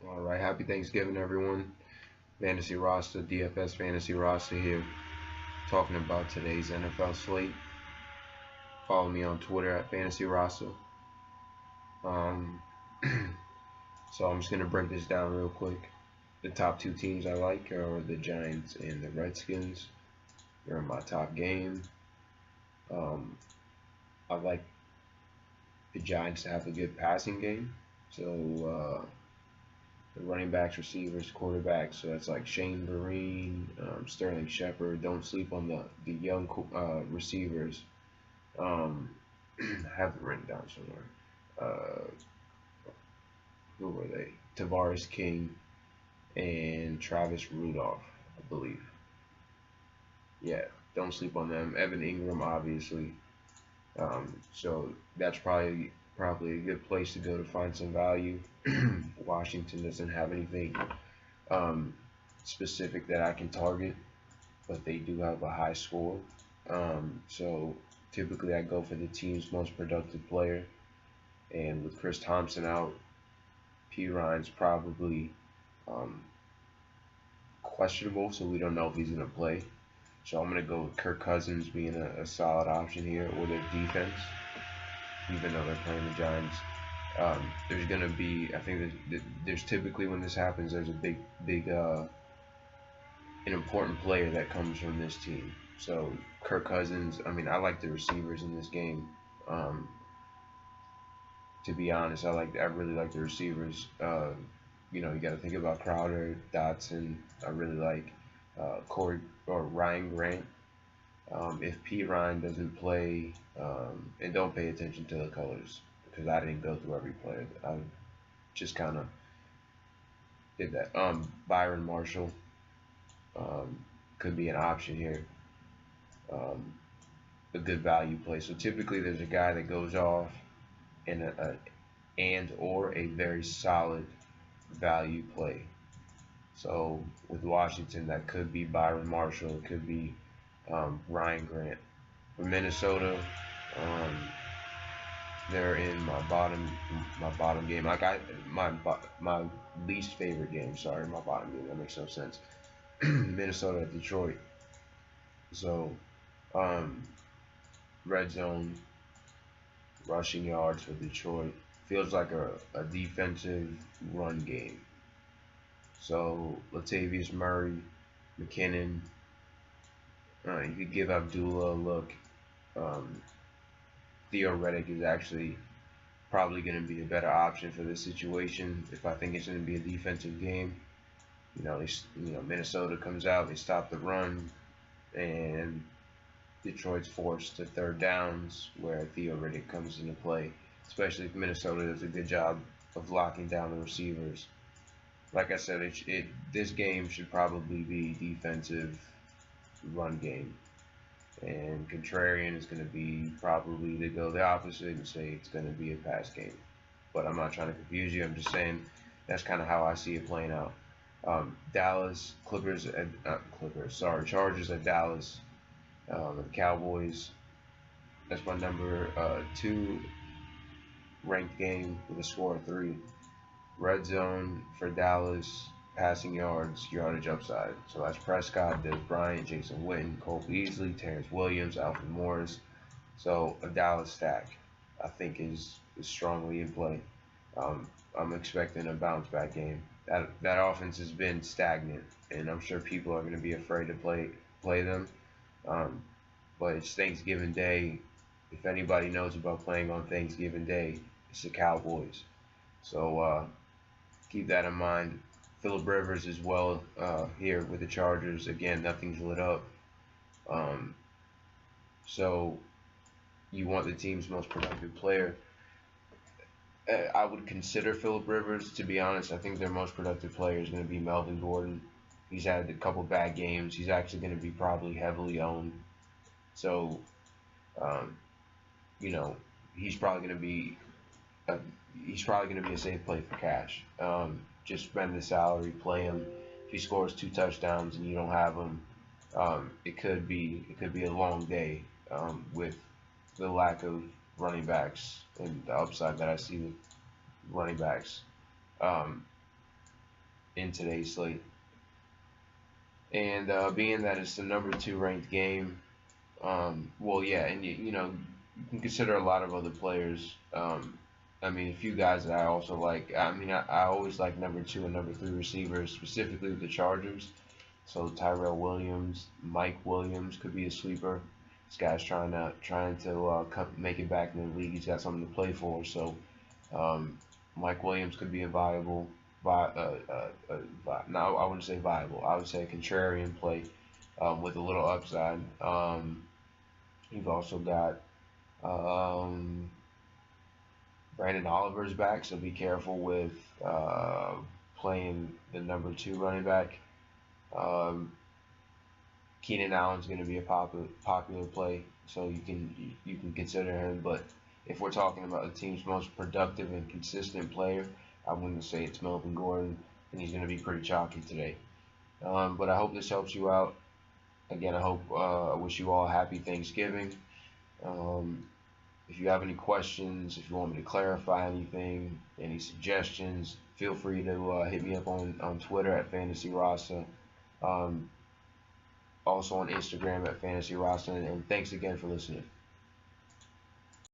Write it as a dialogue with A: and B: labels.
A: All right, happy Thanksgiving, everyone. Fantasy Rasta, DFS Fantasy Rasta here, talking about today's NFL slate. Follow me on Twitter at Fantasy Rasta. Um, so I'm just gonna break this down real quick. The top two teams I like are the Giants and the Redskins. They're in my top game. Um, I like the Giants to have a good passing game. So the running backs, receivers, quarterbacks. So that's like Shane Vereen, Sterling Shepard. Don't sleep on the young receivers. I have them written down somewhere. Uh, who were they? Tavares King and Travis Rudolph, I believe. Yeah, don't sleep on them. Evan Ingram, obviously. So that's probably a good place to go to find some value. Washington doesn't have anything um, specific that I can target, but they do have a high score. So typically I go for the team's most productive player. And with Chris Thompson out, P. Ryan's probably um, questionable, so we don't know if he's going to play. So I'm going to go with Kirk Cousins being a solid option here, or their defense, even though they're playing the Giants. There's going to be, I think there's typically when this happens, there's a big, an important player that comes from this team. So Kirk Cousins, I mean, I like the receivers in this game. To be honest, I really like the receivers. You got to think about Crowder, Dotson. I really like Corey or Ryan Grant. If P. Ryan doesn't play, and don't pay attention to the colors because I didn't go through every player. I just kind of did that. Byron Marshall could be an option here. A good value play. So typically there's a guy that goes off and or a very solid value play. So with Washington, that could be Byron Marshall, it could be Ryan Grant. For Minnesota, they're in my bottom game. Like my least favorite game. Sorry, my bottom game. That makes no sense. Minnesota at Detroit. So red zone rushing yards for Detroit feels like a defensive run game. So Latavius Murray, McKinnon, you could give Abdullah a look. Theo Reddick is actually probably going to be a better option for this situation if I think it's going to be a defensive game. Minnesota comes out, they stop the run, and Detroit's forced to third downs where Theo Reddick comes into play, especially if Minnesota does a good job of locking down the receivers. Like I said, this game should probably be defensive run game. And contrarian is going to be probably to go the opposite and say it's going to be a pass game. But I'm not trying to confuse you. I'm just saying that's kind of how I see it playing out. Dallas, Chargers at Dallas. The Cowboys, that's my number 2 ranked game with a score of 3. Red zone for Dallas, passing yards, yardage upside. So that's Prescott, Des Bryant, Jason Witten, Cole Beasley, Terrence Williams, Alfred Morris. So a Dallas stack, I think, is strongly in play. I'm expecting a bounce back game. That offense has been stagnant, and I'm sure people are going to be afraid to play them. But it's Thanksgiving Day. If anybody knows about playing on Thanksgiving Day, it's the Cowboys. So keep that in mind. Phillip Rivers as well here with the Chargers. Again, nothing's lit up. So you want the team's most productive player. I would consider Phillip Rivers, to be honest. I think their most productive player is going to be Melvin Gordon. He's had a couple bad games. He's actually going to be probably heavily owned. So, he's probably going to be a safe play for cash. Just spend the salary, play him. If he scores 2 touchdowns and you don't have him, it could be a long day with the lack of running backs and the upside that I see with running backs. in today's slate. And being that it's the number 2 ranked game, well, yeah, and you know, you can consider a lot of other players. I mean, a few guys that I also like. I mean, I always like number 2 and number 3 receivers, specifically with the Chargers. So Tyrell Williams, Mike Williams could be a sleeper. This guy's trying to make it back in the league. He's got something to play for. So Mike Williams could be a viable, no, I wouldn't say viable. I would say a contrarian play with a little upside. You've also got Brandon Oliver's back, so be careful with playing the number 2 running back. Keenan Allen's going to be a popular play, so you can consider him. But if we're talking about the team's most productive and consistent player, I wouldn't say it's Melvin Gordon, and he's going to be pretty chalky today. But I hope this helps you out. Again, I wish you all a happy Thanksgiving. If you have any questions, if you want me to clarify anything, any suggestions, feel free to hit me up on Twitter at FantasyRasta. Also on Instagram at FantasyRasta. And thanks again for listening.